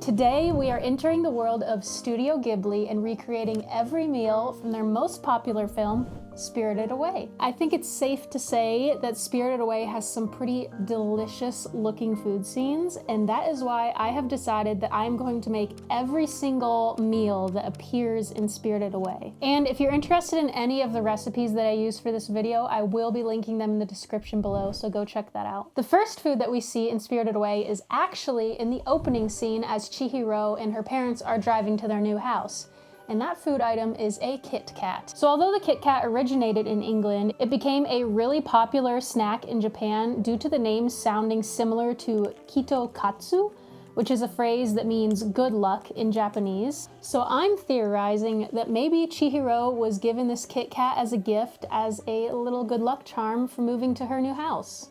Today, we are entering the world of Studio Ghibli and recreating every meal from their most popular film, Spirited Away. I think it's safe to say that Spirited Away has some pretty delicious looking food scenes, and that is why I have decided that I'm going to make every single meal that appears in Spirited Away. And if you're interested in any of the recipes that I use for this video, I will be linking them in the description below, so go check that out. The first food that we see in Spirited Away is actually in the opening scene as Chihiro and her parents are driving to their new house. And that food item is a Kit Kat. So although the Kit Kat originated in England, it became a really popular snack in Japan due to the name sounding similar to Kito Katsu, which is a phrase that means good luck in Japanese. So I'm theorizing that maybe Chihiro was given this Kit Kat as a gift as a little good luck charm for moving to her new house.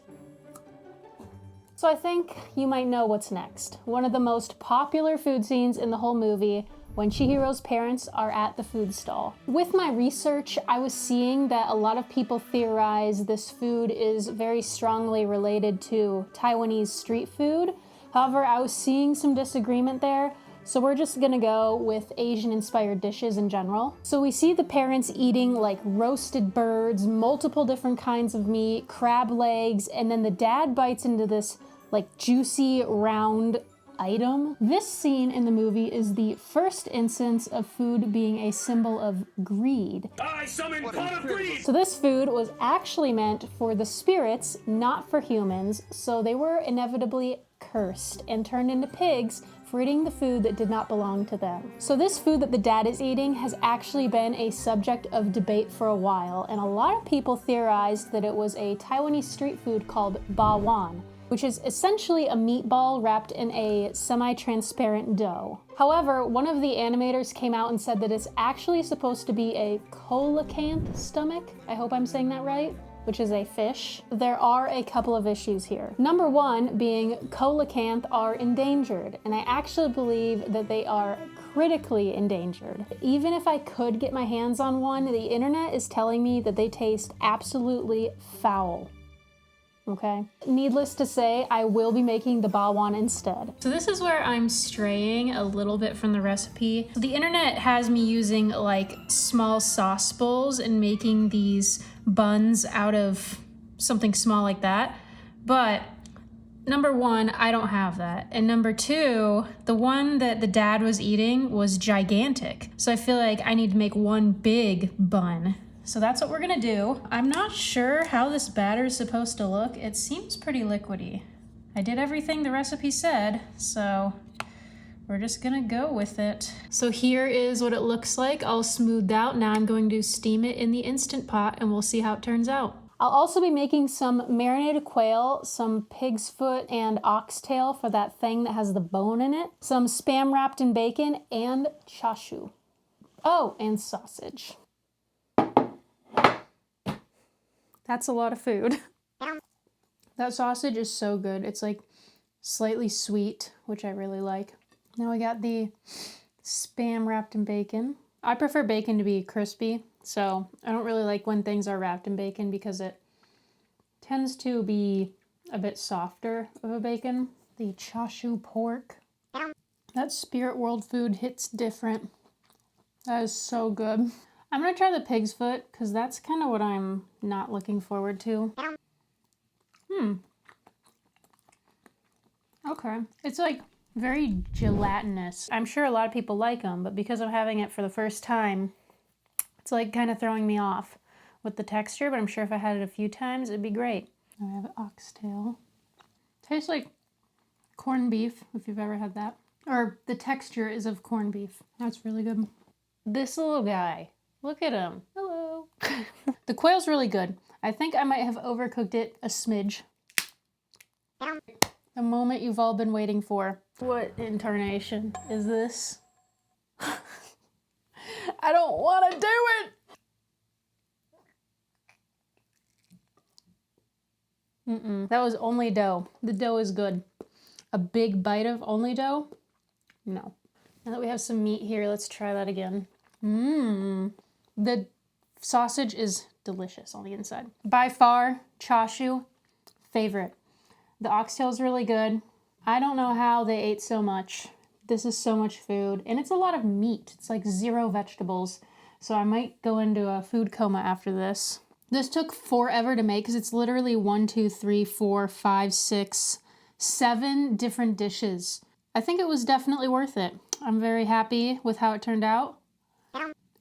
So I think you might know what's next. One of the most popular food scenes in the whole movie, when Chihiro's parents are at the food stall. With my research, I was seeing that a lot of people theorize this food is very strongly related to Taiwanese street food. However, I was seeing some disagreement there, so we're just gonna go with Asian-inspired dishes in general. So we see the parents eating like roasted birds, multiple different kinds of meat, crab legs, and then the dad bites into this like juicy, round item. This scene in the movie is the first instance of food being a symbol of greed. I summon pot of greed! So this food was actually meant for the spirits, not for humans, so they were inevitably cursed and turned into pigs for eating the food that did not belong to them. So this food that the dad is eating has actually been a subject of debate for a while, and a lot of people theorized that it was a Taiwanese street food called bawang, which is essentially a meatball wrapped in a semi-transparent dough. However, one of the animators came out and said that it's actually supposed to be a coelacanth stomach, I hope I'm saying that right, which is a fish. There are a couple of issues here. Number one being coelacanth are endangered, and I actually believe that they are critically endangered. Even if I could get my hands on one, the internet is telling me that they taste absolutely foul. Okay. Needless to say, I will be making the bawang instead. So this is where I'm straying a little bit from the recipe. The internet has me using like small sauce bowls and making these buns out of something small like that. But number one, I don't have that. And number two, the one that the dad was eating was gigantic. So I feel like I need to make one big bun. So that's what we're gonna do. I'm not sure how this batter is supposed to look. It seems pretty liquidy. I did everything the recipe said, so we're just gonna go with it. So here is what it looks like, all smoothed out. Now I'm going to steam it in the Instant Pot and we'll see how it turns out. I'll also be making some marinated quail, some pig's foot and oxtail for that thing that has the bone in it, some Spam wrapped in bacon, and chashu. Oh, and sausage. That's a lot of food. That sausage is so good. It's like slightly sweet, which I really like. Now we got the Spam wrapped in bacon. I prefer bacon to be crispy, so I don't really like when things are wrapped in bacon because it tends to be a bit softer of a bacon. The chashu pork. That Spirit World food hits different. That is so good. I'm gonna try the pig's foot because that's kind of what I'm not looking forward to. Okay. It's like very gelatinous. I'm sure a lot of people like them, but because I'm having it for the first time, it's like kind of throwing me off with the texture, but I'm sure if I had it a few times, it'd be great. I have oxtail. Tastes like corned beef, if you've ever had that. Or the texture is of corned beef. That's really good. This little guy. Look at him. Hello. The quail's really good. I think I might have overcooked it a smidge. The moment you've all been waiting for. What incarnation is this? I don't want to do it! That was only dough. The dough is good. A big bite of only dough? No. Now that we have some meat here, let's try that again. The sausage is delicious on the inside. By far, chashu, favorite. The oxtail is really good. I don't know how they ate so much. This is so much food, and it's a lot of meat. It's like 0 vegetables, so I might go into a food coma after this. This took forever to make because it's literally 1, 2, 3, 4, 5, 6, 7 different dishes. I think it was definitely worth it. I'm very happy with how it turned out,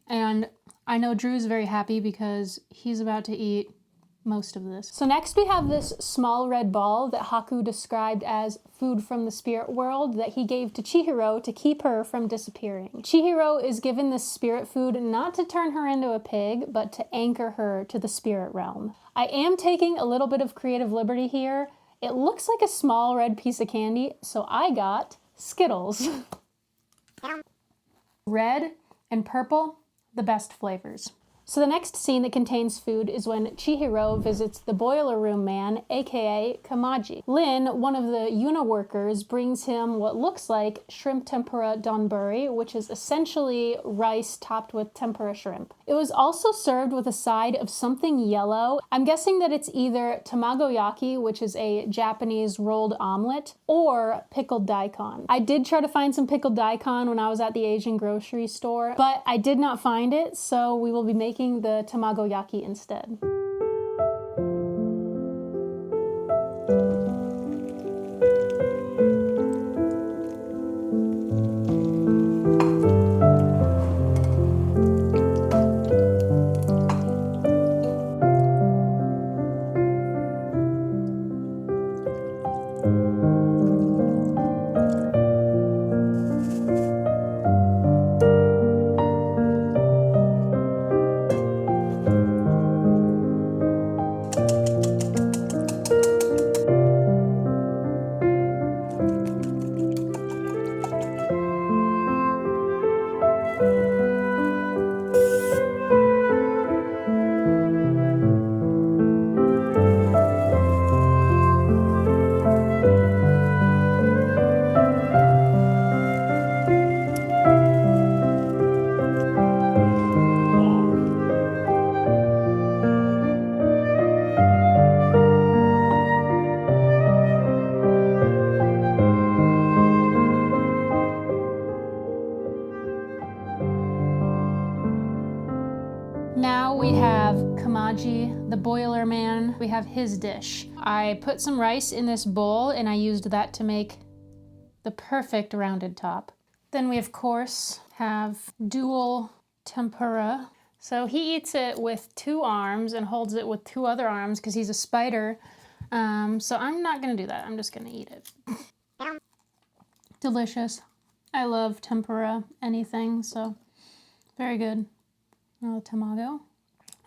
and I know Drew's very happy because he's about to eat most of this. So next we have this small red ball that Haku described as food from the spirit world that he gave to Chihiro to keep her from disappearing. Chihiro is given this spirit food not to turn her into a pig, but to anchor her to the spirit realm. I am taking a little bit of creative liberty here. It looks like a small red piece of candy, so I got Skittles. Red and purple, the best flavors. So the next scene that contains food is when Chihiro visits the boiler room man, aka Kamaji. Lin, one of the Yuna workers, brings him what looks like shrimp tempura donburi, which is essentially rice topped with tempura shrimp. It was also served with a side of something yellow. I'm guessing that it's either tamagoyaki, which is a Japanese rolled omelet, or pickled daikon. I did try to find some pickled daikon when I was at the Asian grocery store, but I did not find it, so we will be making the tamagoyaki instead. Now we have Kamaji, the boiler man. We have his dish. I put some rice in this bowl and I used that to make the perfect rounded top. Then we of course have dual tempura. So he eats it with 2 arms and holds it with 2 other arms because he's a spider. So I'm not gonna do that. I'm just gonna eat it. Delicious. I love tempura, anything, so very good. Oh, tamago.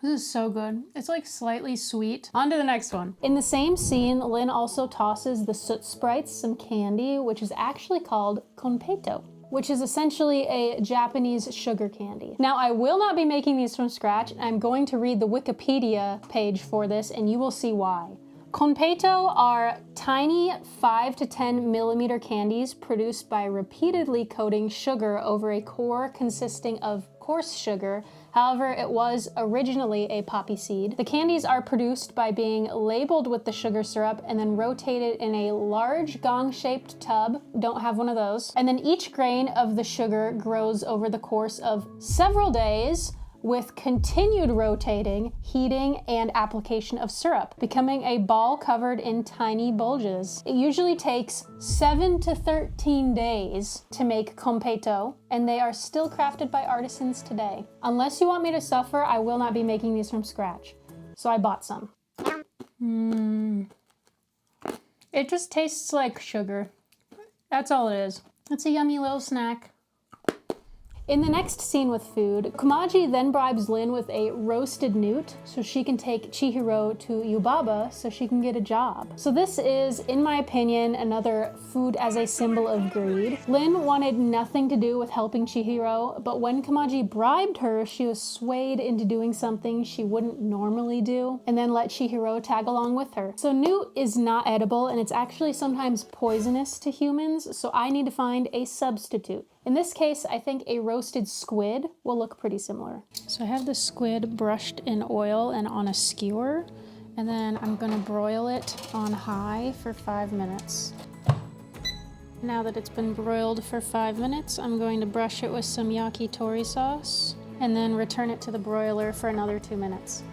This is so good. It's like slightly sweet. On to the next one. In the same scene, Lin also tosses the soot sprites some candy, which is actually called konpeito, which is essentially a Japanese sugar candy. Now, I will not be making these from scratch. I'm going to read the Wikipedia page for this, and you will see why. Konpeito are tiny 5 to 10 millimeter candies produced by repeatedly coating sugar over a core consisting of coarse sugar. However, it was originally a poppy seed. The candies are produced by being labeled with the sugar syrup and then rotated in a large gong-shaped tub. Don't have one of those. And then each grain of the sugar grows over the course of several days with continued rotating, heating, and application of syrup, becoming a ball covered in tiny bulges. It usually takes 7 to 13 days to make konpeito, and they are still crafted by artisans today. Unless you want me to suffer, I will not be making these from scratch. So I bought some. It just tastes like sugar. That's all it is. It's a yummy little snack. In the next scene with food, Kamaji then bribes Lin with a roasted newt so she can take Chihiro to Yubaba so she can get a job. So this is, in my opinion, another food as a symbol of greed. Lin wanted nothing to do with helping Chihiro, but when Kamaji bribed her, she was swayed into doing something she wouldn't normally do, and then let Chihiro tag along with her. So newt is not edible, and it's actually sometimes poisonous to humans, so I need to find a substitute. In this case, I think a roasted squid will look pretty similar. So I have the squid brushed in oil and on a skewer, and then I'm gonna broil it on high for 5 minutes. Now that it's been broiled for 5 minutes, I'm going to brush it with some yakitori sauce and then return it to the broiler for another 2 minutes.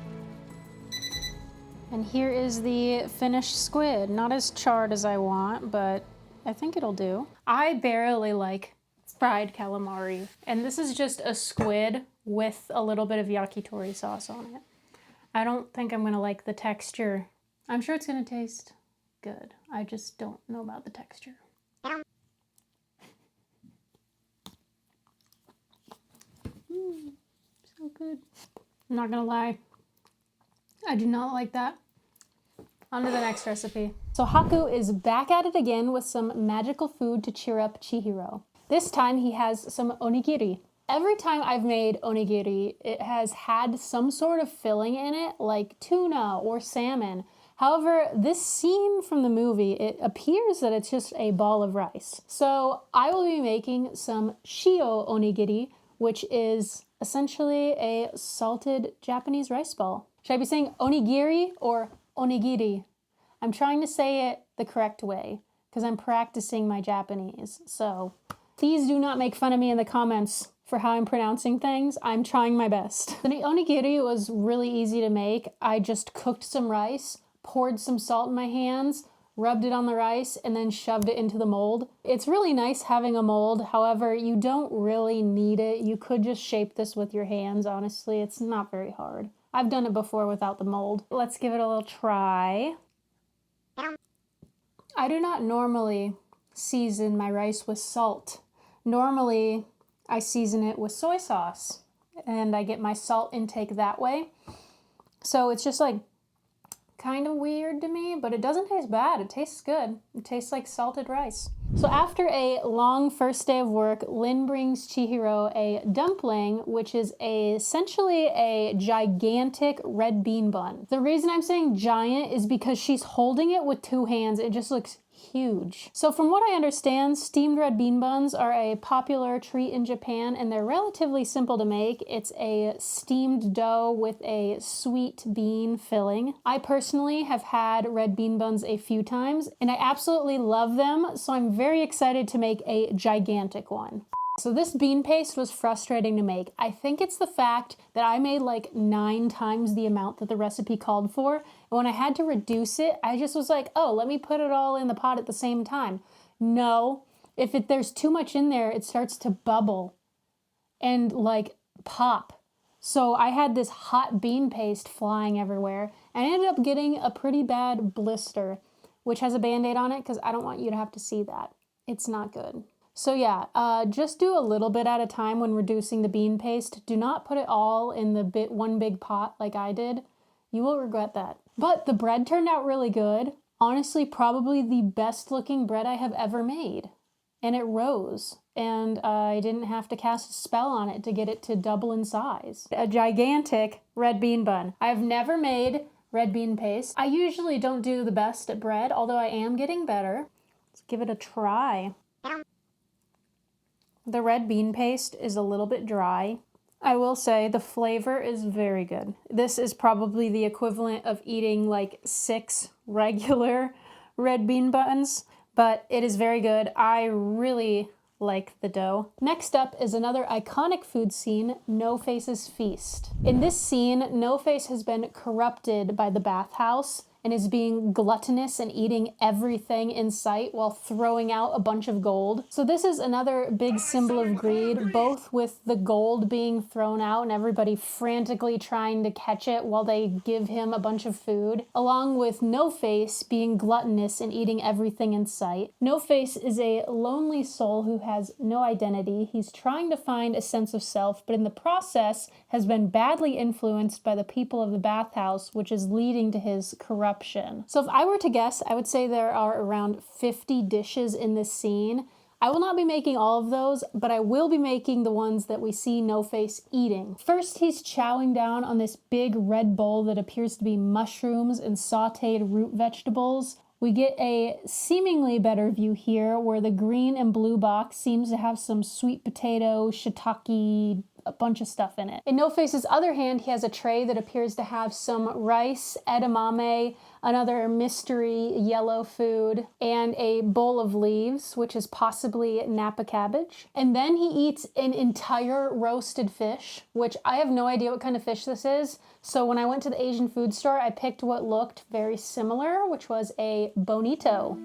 And here is the finished squid. Not as charred as I want, but I think it'll do. I barely like fried calamari, and this is just a squid with a little bit of yakitori sauce on it. I don't think I'm gonna like the texture. I'm sure it's gonna taste good. I just don't know about the texture. So good. I'm not gonna lie, I do not like that. On to the next recipe. So Haku is back at it again with some magical food to cheer up Chihiro. This time he has some onigiri. Every time I've made onigiri, it has had some sort of filling in it, like tuna or salmon. However, this scene from the movie, it appears that it's just a ball of rice. So I will be making some shio onigiri, which is essentially a salted Japanese rice ball. Should I be saying onigiri or onigiri? I'm trying to say it the correct way because I'm practicing my Japanese. So please do not make fun of me in the comments for how I'm pronouncing things. I'm trying my best. The onigiri was really easy to make. I just cooked some rice, poured some salt in my hands, rubbed it on the rice, and then shoved it into the mold. It's really nice having a mold. However, you don't really need it. You could just shape this with your hands, honestly. It's not very hard. I've done it before without the mold. Let's give it a little try. I do not normally season my rice with salt. Normally, I season it with soy sauce, and I get my salt intake that way. So it's just like kind of weird to me, but it doesn't taste bad. It tastes good. It tastes like salted rice. So after a long first day of work, Lynn brings Chihiro a dumpling, which is essentially a gigantic red bean bun. The reason I'm saying giant is because she's holding it with 2 hands. It just looks huge. So from what I understand, steamed red bean buns are a popular treat in Japan, and they're relatively simple to make. It's a steamed dough with a sweet bean filling. I personally have had red bean buns a few times, and I absolutely love them, so I'm very excited to make a gigantic one. So this bean paste was frustrating to make. I think it's the fact that I made like 9 times the amount that the recipe called for. And when I had to reduce it, I just was like, oh, let me put it all in the pot at the same time. No, if there's too much in there, it starts to bubble and like pop. So I had this hot bean paste flying everywhere, and I ended up getting a pretty bad blister, which has a Band-Aid on it because I don't want you to have to see that. It's not good. So yeah, just do a little bit at a time when reducing the bean paste. Do not put it all in the one big pot like I did. You will regret that. But the bread turned out really good. Honestly, probably the best looking bread I have ever made. And it rose. And I didn't have to cast a spell on it to get it to double in size. A gigantic red bean bun. I've never made red bean paste. I usually don't do the best at bread, although I am getting better. Let's give it a try. The red bean paste is a little bit dry. I will say the flavor is very good. This is probably the equivalent of eating like 6 regular red bean buns, but it is very good. I really like the dough. Next up is another iconic food scene, Noaces Feast. In this scene, No-Face has been corrupted by the bathhouse and is being gluttonous and eating everything in sight while throwing out a bunch of gold. So this is another big symbol of greed, both with the gold being thrown out and everybody frantically trying to catch it while they give him a bunch of food, along with No-Face being gluttonous and eating everything in sight. No-Face is a lonely soul who has no identity. He's trying to find a sense of self, but in the process has been badly influenced by the people of the bathhouse, which is leading to his corruption. So if I were to guess, I would say there are around 50 dishes in this scene. I will not be making all of those, but I will be making the ones that we see No-Face eating. First, he's chowing down on this big red bowl that appears to be mushrooms and sauteed root vegetables. We get a seemingly better view here where the green and blue box seems to have some sweet potato, shiitake a bunch of stuff in it. In No Face's other hand, he has a tray that appears to have some rice, edamame, another mystery yellow food, and a bowl of leaves, which is possibly Napa cabbage. And then he eats an entire roasted fish, which I have no idea what kind of fish this is. So when I went to the Asian food store, I picked what looked very similar, which was a bonito.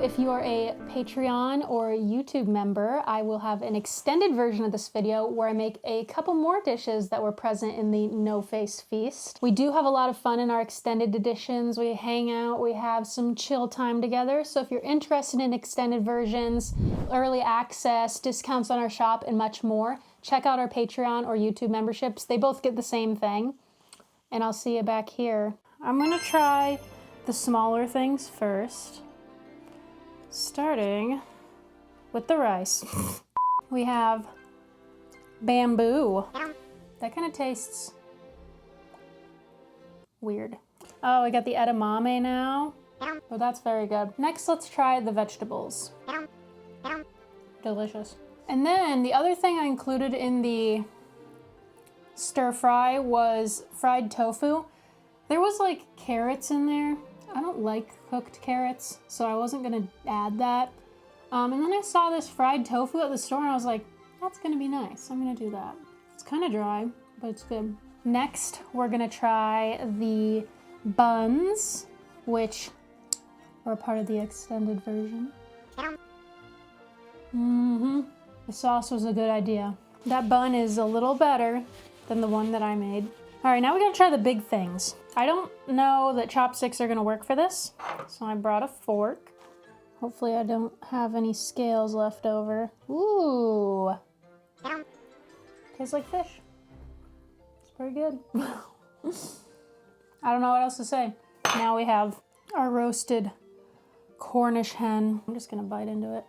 If you are a Patreon or YouTube member, I will have an extended version of this video where I make a couple more dishes that were present in the No Face Feast. We do have a lot of fun in our extended editions. We hang out, we have some chill time together. So if you're interested in extended versions, early access, discounts on our shop, and much more, check out our Patreon or YouTube memberships. They both get the same thing. And I'll see you back here. I'm gonna try the smaller things first. Starting with the rice. We have bamboo. That kind of tastes weird. Oh, I got the edamame now. Oh, that's very good. Next, let's try the vegetables. Delicious. And then the other thing I included in the stir fry was fried tofu. There was like carrots in there. I don't like cooked carrots, so I wasn't gonna add that. And then I saw this fried tofu at the store and I was like, that's gonna be nice. I'm gonna do that. It's kind of dry, but it's good. Next, we're gonna try the buns, which are part of the extended version. The sauce was a good idea. That bun is a little better than the one that I made. All right, now we gotta try the big things. I don't know that chopsticks are gonna work for this, so I brought a fork. Hopefully I don't have any scales left over. Ooh. Tastes like fish. It's pretty good. I don't know what else to say. Now we have our roasted Cornish hen. I'm just gonna bite into it.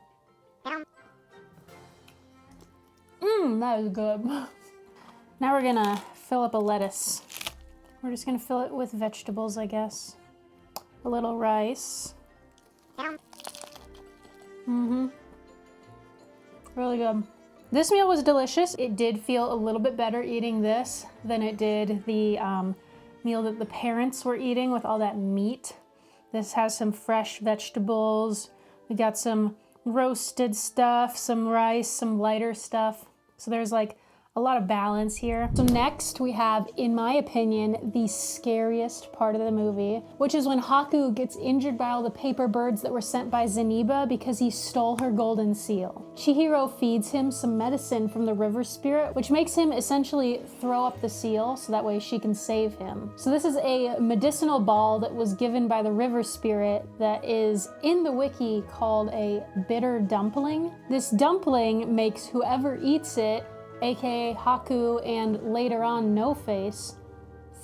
That is good. Now we're gonna fill up a lettuce. We're just gonna fill it with vegetables, I guess. A little rice. Really good. This meal was delicious. It did feel a little bit better eating this than it did the meal that the parents were eating with all that meat. This has some fresh vegetables. We got some roasted stuff, some rice, some lighter stuff. So there's like a lot of balance here. So next we have, in my opinion, the scariest part of the movie, which is when Haku gets injured by all the paper birds that were sent by Zeniba because he stole her golden seal. Chihiro feeds him some medicine from the river spirit, which makes him essentially throw up the seal so that way she can save him. So this is a medicinal ball that was given by the river spirit that is in the wiki called a bitter dumpling. This dumpling makes whoever eats it, aka Haku and later on No Face,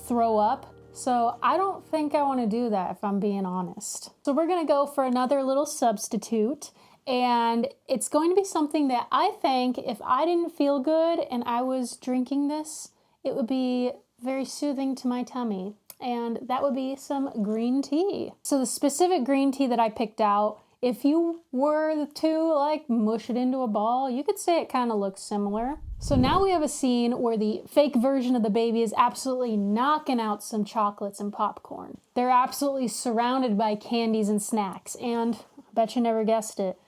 throw up. So I don't think I want to do that if I'm being honest. So we're gonna go for another little substitute, and it's going to be something that I think if I didn't feel good and I was drinking this, it would be very soothing to my tummy, and that would be some green tea. So the specific green tea that I picked out, if you were to like mush it into a ball, you could say it kind of looks similar. So now we have a scene where the fake version of the baby is absolutely knocking out some chocolates and popcorn. They're absolutely surrounded by candies and snacks, and I bet you never guessed it,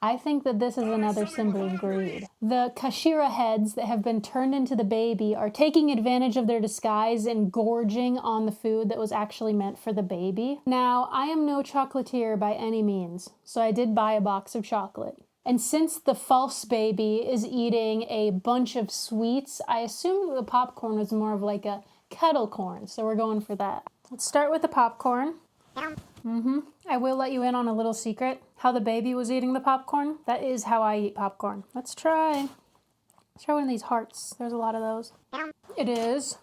I think that this is another symbol of greed. The Kashira heads that have been turned into the baby are taking advantage of their disguise and gorging on the food that was actually meant for the baby. Now, I am no chocolatier by any means, so I did buy a box of chocolate. And since the false baby is eating a bunch of sweets, I assumed the popcorn was more of like a kettle corn, so we're going for that. Let's start with the popcorn. I will let you in on a little secret. How the baby was eating the popcorn, that is how I eat popcorn. Let's try one of these hearts. There's a lot of those. It is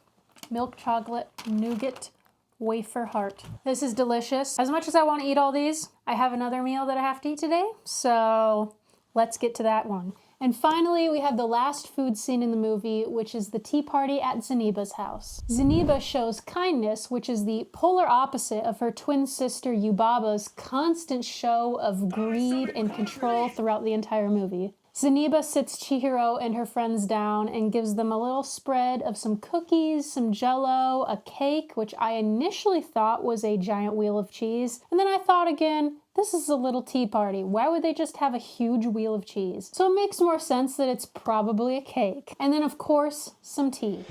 milk chocolate nougat wafer heart. This is delicious. As much as I want to eat all these, I have another meal that I have to eat today, so let's get to that one. And finally, we have the last food scene in the movie, which is the tea party at Zeniba's house. Zeniba shows kindness, which is the polar opposite of her twin sister Yubaba's constant show of greed and control throughout the entire movie. Zeniba sits Chihiro and her friends down and gives them a little spread of some cookies, some jello, a cake, which I initially thought was a giant wheel of cheese. And then I thought again, this is a little tea party. Why would they just have a huge wheel of cheese? So it makes more sense that it's probably a cake. And then, of course, some tea.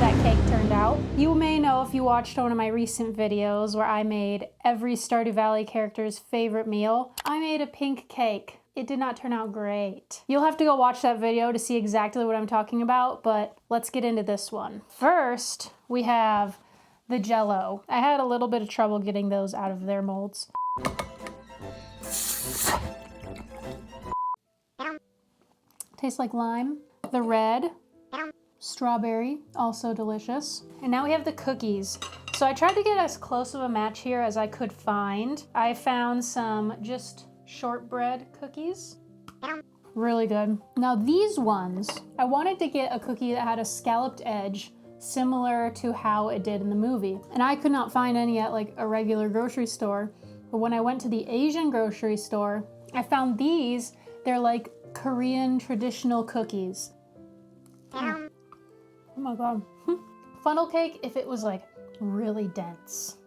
That cake turned out. You may know if you watched one of my recent videos where I made every Stardew Valley character's favorite meal. I made a pink cake. It did not turn out great. You'll have to go watch that video to see exactly what I'm talking about, but let's get into this one. First, we have the Jell-O. I had a little bit of trouble getting those out of their molds. Tastes like lime. The red. Strawberry, also delicious. And now we have the cookies. So I tried to get as close of a match here as I could find. I found some just shortbread cookies. Really good. Now these ones, I wanted to get a cookie that had a scalloped edge, similar to how it did in the movie. And I could not find any at like a regular grocery store. But when I went to the Asian grocery store, I found these. They're like Korean traditional cookies. Oh my god. Funnel cake, if it was like really dense,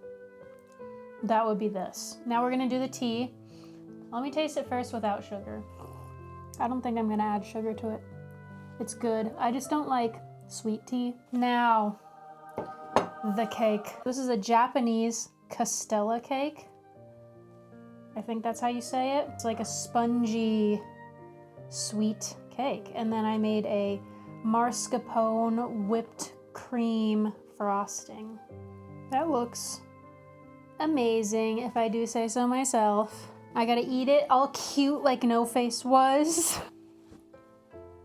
that would be this. Now we're gonna do the tea. Let me taste it first without sugar. I don't think I'm gonna add sugar to it. It's good. I just don't like sweet tea. Now, the cake. This is a Japanese castella cake. I think that's how you say it. It's like a spongy, sweet cake. And then I made a mascarpone whipped cream frosting. That looks amazing, if I do say so myself. I gotta eat it all cute like No Face was.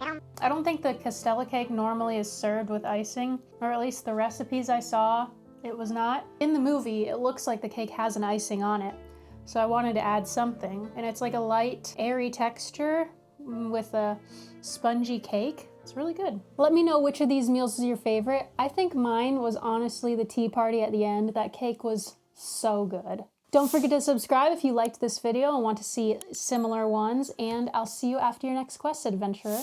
I don't think the castella cake normally is served with icing, or at least the recipes I saw, it was not. In the movie, it looks like the cake has an icing on it, so I wanted to add something. And it's like a light, airy texture with a spongy cake. It's really good. Let me know which of these meals is your favorite. I think mine was honestly the tea party at the end. That cake was so good. Don't forget to subscribe if you liked this video and want to see similar ones, and I'll see you after your next quest, adventurer.